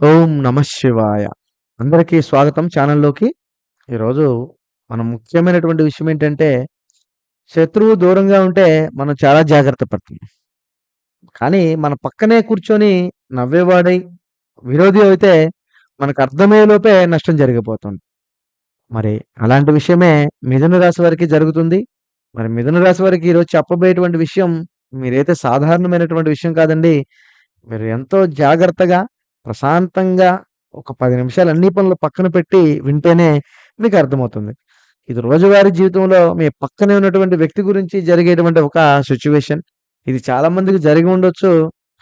ఓం నమః శివాయ. అందరికీ స్వాగతం ఛానల్‌లోకి. ఈరోజు మనం ముఖ్యమైనటువంటి విషయం ఏంటంటే, శత్రువు దూరంగా ఉంటే మనం చాలా జాగ్రత్త పడతాం. కానీ మన పక్కనే కూర్చొని నవ్వేవాడై, విరోధి అయితే మనకు అర్థమయ్యే లోపే నష్టం జరిగిపోతుంది. మరి అలాంటి విషయమే మిథున రాశి వారికి జరుగుతుంది. మరి మిథున రాశి వారికి ఈరోజు చెప్పబోయేటువంటి విషయం మీరైతే సాధారణమైనటువంటి విషయం కాదండి. మీరు ఎంతో జాగ్రత్తగా, ప్రశాంతంగా ఒక 10 నిమిషాలు అన్ని పనులు పక్కన పెట్టి వింటేనే మీకు అర్థమవుతుంది. ఇది రోజువారీ జీవితంలో మీ పక్కనే ఉన్నటువంటి వ్యక్తి గురించి జరిగేటువంటి ఒక సిట్యుయేషన్. ఇది చాలా మందికి జరిగి ఉండొచ్చు.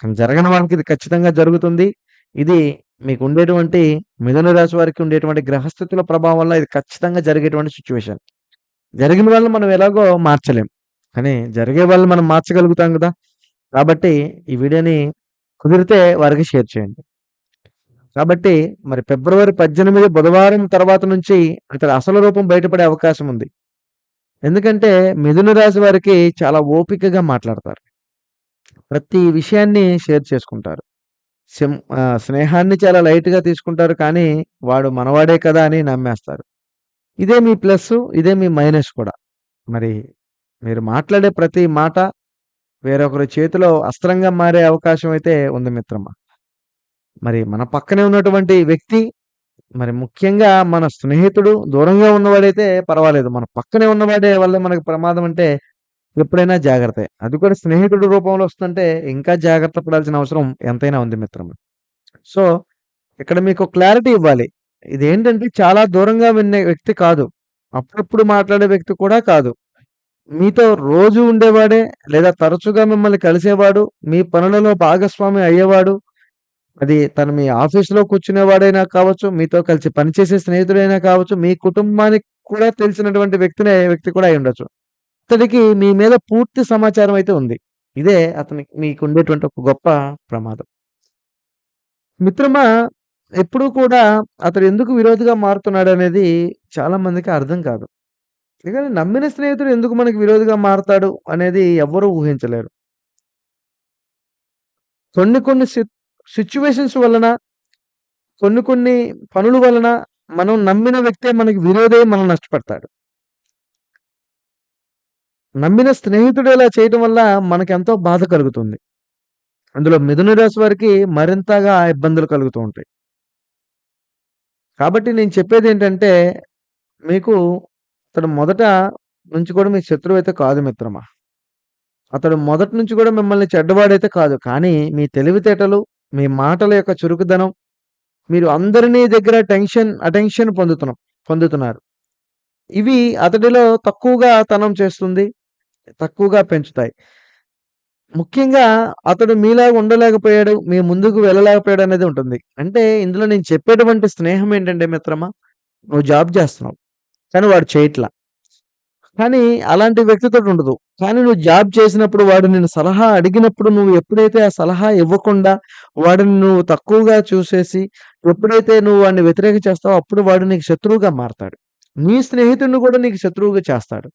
కానీ జరగని వాళ్ళకి ఇది ఖచ్చితంగా జరుగుతుంది. ఇది మీకు ఉండేటువంటి మిథున రాశి వారికి ఉండేటువంటి గ్రహస్థితుల ప్రభావం వల్ల ఇది ఖచ్చితంగా జరిగేటువంటి సిట్యుయేషన్. జరిగిన వాళ్ళని మనం ఎలాగో మార్చలేం. కానీ జరిగే వాళ్ళని మనం మార్చగలుగుతాం గదా! కాబట్టి ఈ వీడియోని కుదిరితే వారికి షేర్ చేయండి. కాబట్టి మరి ఫిబ్రవరి 18 బుధవారం తర్వాత నుంచి అతడి అసలు రూపం బయటపడే అవకాశం ఉంది. ఎందుకంటే మిథున రాశి వారికి చాలా ఓపికగా మాట్లాడతారు. ప్రతి విషయాన్ని షేర్ చేసుకుంటారు. స్నేహాన్ని చాలా లైట్‌గా తీసుకుంటారు. కానీ వాడు మనవాడే కదా అని నమ్మేస్తారు. ఇదే మీ ప్లస్సు. ఇదే మీ మైనస్ కూడా. మరి మీరు మాట్లాడే ప్రతి మాట వేరొకరి చేతిలో అస్త్రంగా మారే అవకాశం అయితే ఉంది మిత్రమా. మరి మన పక్కనే ఉన్నటువంటి వ్యక్తి మరి ముఖ్యంగా మన స్నేహితుడు దూరంగా ఉన్నవాడైతే పర్వాలేదు. మన పక్కనే ఉన్నవాడే వల్ల మనకు ప్రమాదం అంటే ఎప్పుడైనా జాగ్రత్తే. అది కూడా స్నేహితుడి రూపంలో వస్తుంటే ఇంకా జాగ్రత్త పడాల్సిన అవసరం ఎంతైనా ఉంది మిత్రమా. సో, ఇక్కడ మీకు క్లారిటీ ఇవ్వాలి. ఇదేంటంటే చాలా దూరంగా వినే వ్యక్తి కాదు. అప్పుడప్పుడు మాట్లాడే వ్యక్తి కూడా కాదు. మీతో రోజు ఉండేవాడే లేదా తరచుగా మిమ్మల్ని కలిసేవాడు, మీ పనులలో భాగస్వామి అయ్యేవాడు. అది తను మీ ఆఫీస్‌లో కూర్చునేవాడైనా కావచ్చు, మీతో కలిసి పనిచేసే స్నేహితుడైనా కావచ్చు, మీ కుటుంబానికి కూడా తెలిసినటువంటి వ్యక్తి కూడా అయ్యుండొచ్చు. అతడికి మీ మీద పూర్తి సమాచారం అయితే ఉంది. ఇదే అతనికి మీకుండేటువంటి ఒక గొప్ప ప్రమాదం. మిత్రమా, ఎప్పుడూ కూడా అతడు ఎందుకు విరోధిగా మారుతున్నాడనేది చాలా మందికి అర్థం కాదు. కానీ నమ్మిన స్నేహితుడు ఎందుకు మనకి విరోధిగా మారతాడు అనేది ఎవ్వరూ ఊహించలేరు. కొన్ని కొన్ని సిట్యుయేషన్స్ వలన, కొన్ని పనుల వలన మనం నమ్మిన వ్యక్తే మనకి విరోధై మనల్ని నష్టపెడతాడు. నమ్మిన స్నేహితుడు ఇలా చేయటం వల్ల మనకెంతో బాధ కలుగుతుంది. అందులో మిథున రాశి వారికి మరింతగా ఇబ్బందులు కలుగుతూ ఉంటాయి. కాబట్టి నేను చెప్పేదేంటంటే, మీకు అతడు మొదట నుంచి కూడా మీ శత్రువైతే కాదు మిత్రమా. అతడు మొదటి నుంచి కూడా మిమ్మల్ని చెడ్డవాడైతే కాదు. కానీ మీ తెలివితేటలు, మీ మాటల యొక్క చురుకుదనం, మీరు అందరిని దగ్గర అటెన్షన్ పొందుతున్నారు. ఇవి అతడిలో తక్కువగా తనం చేస్తుంది. తక్కువగా పెంచుతాయి. ముఖ్యంగా అతడు మీలాగా ఉండలేకపోయాడు, మీ ముందుకు వెళ్ళలేకపోయాడు అనేది ఉంటుంది. అంటే ఇందులో నేను చెప్పేటువంటి స్నేహం ఏంటంటే మిత్రమా, నువ్వు జాబ్ చేస్తున్నావు. కానీ వాడు చేయట్ల. కానీ అలాంటి వ్యక్తితోటి ఉండదు. కానీ నువ్వు జాబ్ చేసినప్పుడు వాడు నిన్ను సలహా అడిగినప్పుడు నువ్వు ఎప్పుడైతే ఆ సలహా ఇవ్వకుండా వాడిని నువ్వు తక్కువగా చూసేసి, ఎప్పుడైతే నువ్వు వాడిని వ్యతిరేకం చేస్తావో అప్పుడు వాడు నీకు శత్రువుగా మారతాడు. నీ స్నేహితుడిని కూడా నీకు శత్రువుగా చేస్తాడు.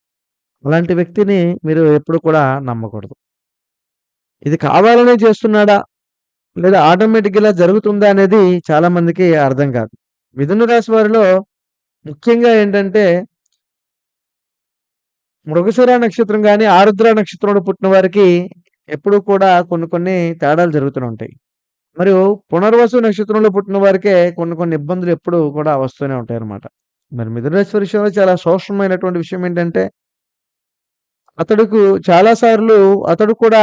అలాంటి వ్యక్తిని మీరు ఎప్పుడు కూడా నమ్మకూడదు. ఇది కావాలనే చేస్తున్నాడా? లేదా ఆటోమేటిక్‌గా ఇలా జరుగుతుందా అనేది చాలా మందికి అర్థం కాదు. మిథున రాశి వారిలో ముఖ్యంగా ఏంటంటే మృగశిర నక్షత్రం గాని, ఆరుద్ర నక్షత్రంలో పుట్టిన వారికి ఎప్పుడూ కూడా కొన్ని తేడాలు జరుగుతూనే ఉంటాయి. మరియు పునర్వసు నక్షత్రంలో పుట్టిన వారికే కొన్ని ఇబ్బందులు ఎప్పుడూ కూడా వస్తూనే ఉంటాయన్నమాట. మరి మిథున రాశి విషయంలో చాలా సూక్ష్మమైనటువంటి విషయం ఏంటంటే, అతడుకు చాలా సార్లు అతడు కూడా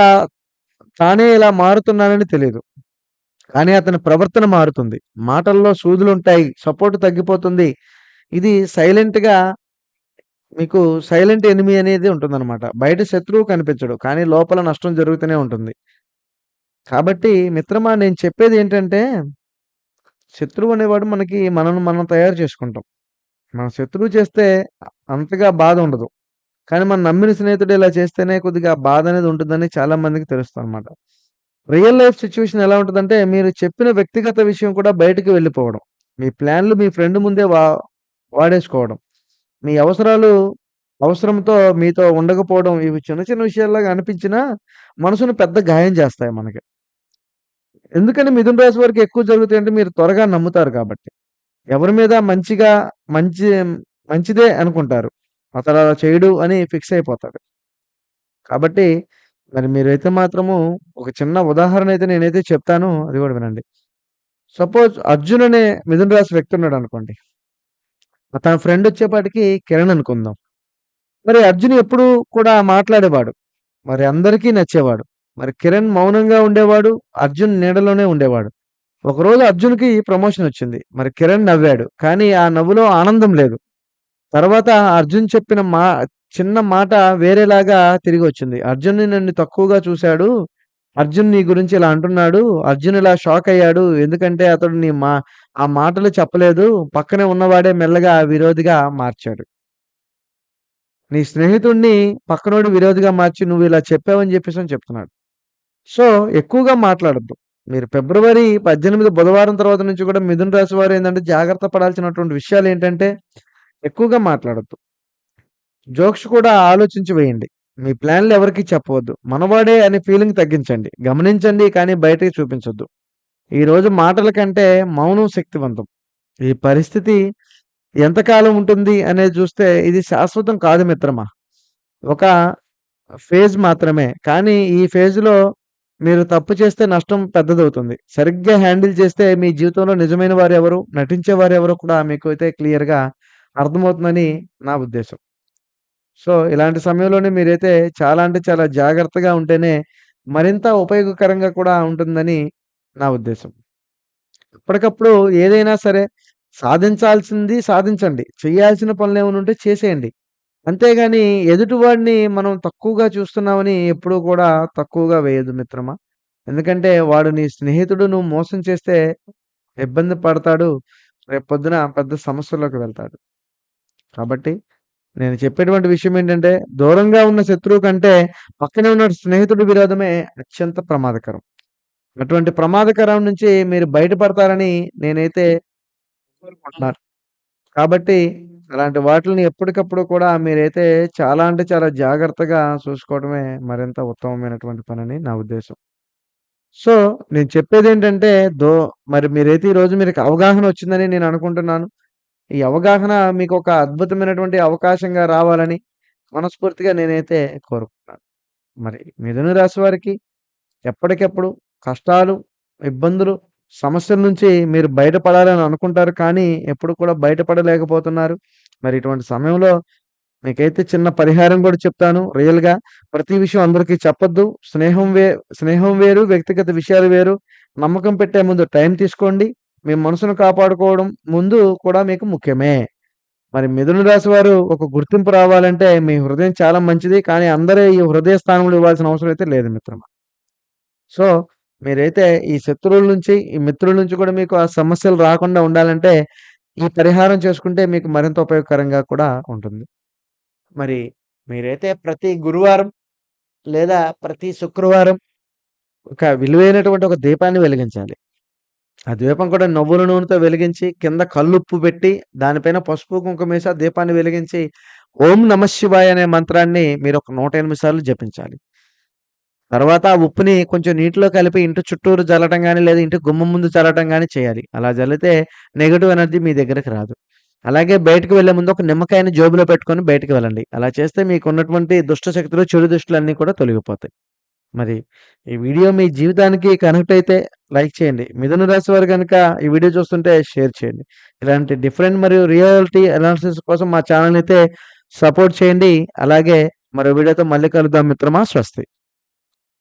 తానే ఇలా మారుతున్నానని తెలీదు. కానీ అతని ప్రవర్తన మారుతుంది. మాటల్లో సూదులుంటాయి. సపోర్ట్ తగ్గిపోతుంది. ఇది సైలెంట్‌గా మీకు సైలెంట్ ఎనిమీ అనేది ఉంటుందన్నమాట. బయట శత్రువు కనిపించడు. కానీ లోపల నష్టం జరుగుతూనే ఉంటుంది. కాబట్టి మిత్రమా, నేను చెప్పేదేంటంటే, శత్రువు అనేవాడు మనల్ని మనం తయారు చేసుకుంటాం. మన శత్రువు చేస్తే అంతగా బాధ ఉండదు. కానీ మనం నమ్మిన స్నేహితుడు ఇలా చేస్తేనే కొద్దిగా బాధ అనేది ఉంటుందని చాలా మందికి తెలుస్తదనమాట. రియల్ లైఫ్ సిట్యుయేషన్ ఎలా ఉంటదంటే, మీరు చెప్పిన వ్యక్తిగత విషయం కూడా బయటికి వెళ్ళిపోవడం. మీ ప్లాన్‌లు మీ ఫ్రెండ్ ముందే వాడేసుకోవడం. మీ అవసరంతో మీతో ఉండకపోవడం, ఇవి చిన్న చిన్న విషయాల్లాగా అనిపించినా మనసును పెద్ద గాయం చేస్తాయి మనకి. ఎందుకని మిథున రాశి వారికి ఎక్కువ జరుగుతాయంటే మీరు త్వరగా నమ్ముతారు కాబట్టి. ఎవరి మీద మంచిగా మంచి మంచిదే అనుకుంటారు. అతను అలా చేయడు అని ఫిక్స్ అయిపోతారు. కాబట్టి మరి మీరైతే మాత్రము ఒక చిన్న ఉదాహరణ అయితే నేనైతే చెప్తాను. అది కూడా వినండి. సపోజ్ అర్జున్ అనే మిథున రాశి వ్యక్తి ఉన్నాడనుకోండి. తన ఫ్రెండ్ వచ్చేపాటికి కిరణ్ అనుకుందాం. మరి అర్జున్ ఎప్పుడూ కూడా మాట్లాడేవాడు. మరి అందరికీ నచ్చేవాడు. మరి కిరణ్ మౌనంగా ఉండేవాడు. అర్జున్ నీడలోనే ఉండేవాడు. ఒకరోజు అర్జున్‌కి ప్రమోషన్ వచ్చింది. మరి కిరణ్ నవ్వాడు. కానీ ఆ నవ్వులో ఆనందం లేదు. తర్వాత అర్జున్ చెప్పిన చిన్న మాట వేరేలాగా తిరిగొచ్చింది. అర్జున్ నన్ను తక్కువగా చూసాడు. అర్జున్ నీ గురించి ఇలా అంటున్నాడు. అర్జున్ ఇలా షాక్ అయ్యాడు. ఎందుకంటే అతడు ఆ మాటలు చెప్పలేదు. పక్కనే ఉన్నవాడే మెల్లగా విరోధిగా మార్చాడు. నీ స్నేహితుడిని పక్కనోడు విరోధిగా మార్చి నువ్విలా చెప్పావని జెప్పేసని చెప్తున్నాడు. సో, ఎక్కువగా మాట్లాడొద్దు. మీరు ఫిబ్రవరి 18 బుధవారం తర్వాత నుంచి కూడా మిథున రాశి వారేందంటే జాగ్రత్త పడాల్సినటువంటి విషయాలేంటంటే, ఎక్కువగా మాట్లాడొద్దు. జోక్స్ కూడా ఆలోచించి వేయండి. మీ ప్లాన్‌లు ఎవరికీ చెప్పవద్దు. మనవాడే అనే ఫీలింగ్ తగ్గించండి. గమనించండి కానీ బయటకి చూపించొద్దు. ఈరోజు మాటల కంటే మౌనం శక్తివంతం. ఈ పరిస్థితి ఎంతకాలం ఉంటుంది అనేది చూస్తే ఇది శాశ్వతం కాదు మిత్రమా. ఒక ఫేజ్ మాత్రమే. కానీ ఈ ఫేజ్‌లో మీరు తప్పు చేస్తే నష్టం పెద్దదవుతుంది. సరిగ్గా హ్యాండిల్ చేస్తే మీ జీవితంలో నిజమైన వారెవరు, నటించే వారెవరో కూడా మీకైతే క్లియర్‌గా అర్థమవుతుందని నా ఉద్దేశం. సో, ఇలాంటి సమయంలోనే మీరైతే చాలా అంటే చాలా జాగ్రత్తగా ఉంటేనే మరింత ఉపయోగకరంగా కూడా ఉంటుందని నా ఉద్దేశం. ఎప్పటికప్పుడు ఏదైనా సరే సాధించాల్సింది సాధించండి. చేయాల్సిన పనులేమైనా ఉంటే చేసేయండి. అంతేగాని ఎదుటివాడిని మనం తక్కువగా చూస్తున్నామని ఎప్పుడూ కూడా తక్కువగా వేయొద్దు మిత్రమా. ఎందుకంటే వాడు నీ స్నేహితుడు. నువ్వు మోసం చేస్తే ఇబ్బంది పడతాడు. రేపొద్దున పెద్ద సమస్యల్లోకి వెళ్తాడు. కాబట్టి నేను చెప్పేటువంటి విషయం ఏంటంటే, దూరంగా ఉన్న శత్రువు కంటే పక్కనే ఉన్న స్నేహితుడి విరోధమే అత్యంత ప్రమాదకరం. అటువంటి ప్రమాదకరం నుంచి మీరు బయటపడతారని నేనైతే కోరుకుంటున్నాను. కాబట్టి అలాంటి వాటిల్ని ఎప్పటికప్పుడు కూడా మీరైతే చాలా అంటే చాలా జాగ్రత్తగా చూసుకోవడమే మరింత ఉత్తమమైనటువంటి పనని నా ఉద్దేశం. సో, నేను చెప్పేదేంటంటే దో మరి మీరైతే ఈరోజు మీకు అవగాహన వచ్చిందని నేను అనుకుంటున్నాను. ఈ అవగాహన మీకొక అద్భుతమైనటువంటి అవకాశంగా రావాలని మనస్ఫూర్తిగా నేనైతే కోరుకుంటున్నాను. మరి మిథున రాశి వారికి ఎప్పటికెప్పుడు కష్టాలు, ఇబ్బందులు, సమస్యల నుంచి మీరు బయటపడాలని అనుకుంటారు. కానీ ఎప్పుడు కూడా బయటపడలేకపోతున్నారు. మరి ఇటువంటి సమయంలో మీకైతే చిన్న పరిహారం కూడా చెప్తాను. రియల్‌గా ప్రతి విషయం అందరికీ చెప్పొద్దు. స్నేహం వేరు, వ్యక్తిగత విషయాలు వేరు. నమ్మకం పెట్టే ముందు టైం తీసుకోండి. మీ మనసును కాపాడుకోవడం ముందు కూడా మీకు ముఖ్యమే. మరి మిథున రాశి వారు ఒక గుర్తింపు రావాలంటే మీ హృదయం చాలా మంచిది. కానీ అందరూ ఈ హృదయ స్థానంలో ఇవ్వాల్సిన అవసరం అయితే లేదు మిత్రమా. సో, మీరైతే ఈ శత్రువుల నుంచి, ఈ మిత్రుల నుంచి కూడా మీకు ఆ సమస్యలు రాకుండా ఉండాలంటే ఈ పరిహారం చేసుకుంటే మీకు మరింత ఉపయోగకరంగా కూడా ఉంటుంది. మరి మీరైతే ప్రతి గురువారం లేదా ప్రతి శుక్రవారం ఒక విలువైనటువంటి ఒక దీపాన్ని వెలిగించాలి. ఆ దీపం కూడా నువ్వుల నూనెతో వెలిగించి, కింద కల్లుప్పు పెట్టి, దానిపైన పసుపు, కుంకుమేసి ఆ దీపాన్ని వెలిగించి, ఓం నమఃశివాయ అనే మంత్రాన్ని మీరొక 108 సార్లు జపించాలి. తర్వాత ఆ ఉప్పుని కొంచెం నీటిలో కలిపి ఇంటి చుట్టూరు జల్లటం గాని, లేదా ఇంటి గుమ్మం ముందు చల్లటం గాని చేయాలి. అలా జల్లితే నెగెటివ్ ఎనర్జీ మీ దగ్గరికి రాదు. అలాగే బయటికి వెళ్ళే ముందు ఒక నిమ్మకాయని జేబులో పెట్టుకొని బయటికి వెళ్ళండి. అలా చేస్తే మీకున్నటువంటి దుష్ట శక్తులు, చెడు దృష్టులన్నీ కూడా తొలగిపోతాయి. మరి ఈ వీడియో మీ జీవితానికి కనెక్ట్ అయితే లైక్ చేయండి. మిథున రాశి వారు గనుక ఈ వీడియో చూస్తుంటే షేర్ చేయండి. ఇలాంటి డిఫరెంట్ మరియు రియాలిటీ అనాలిసిస్ కోసం మా ఛానెల్‌ని అయితే సపోర్ట్ చేయండి. అలాగే మరో వీడియోతో మళ్ళీ కలుద్దాం మిత్రమా. స్వస్తి.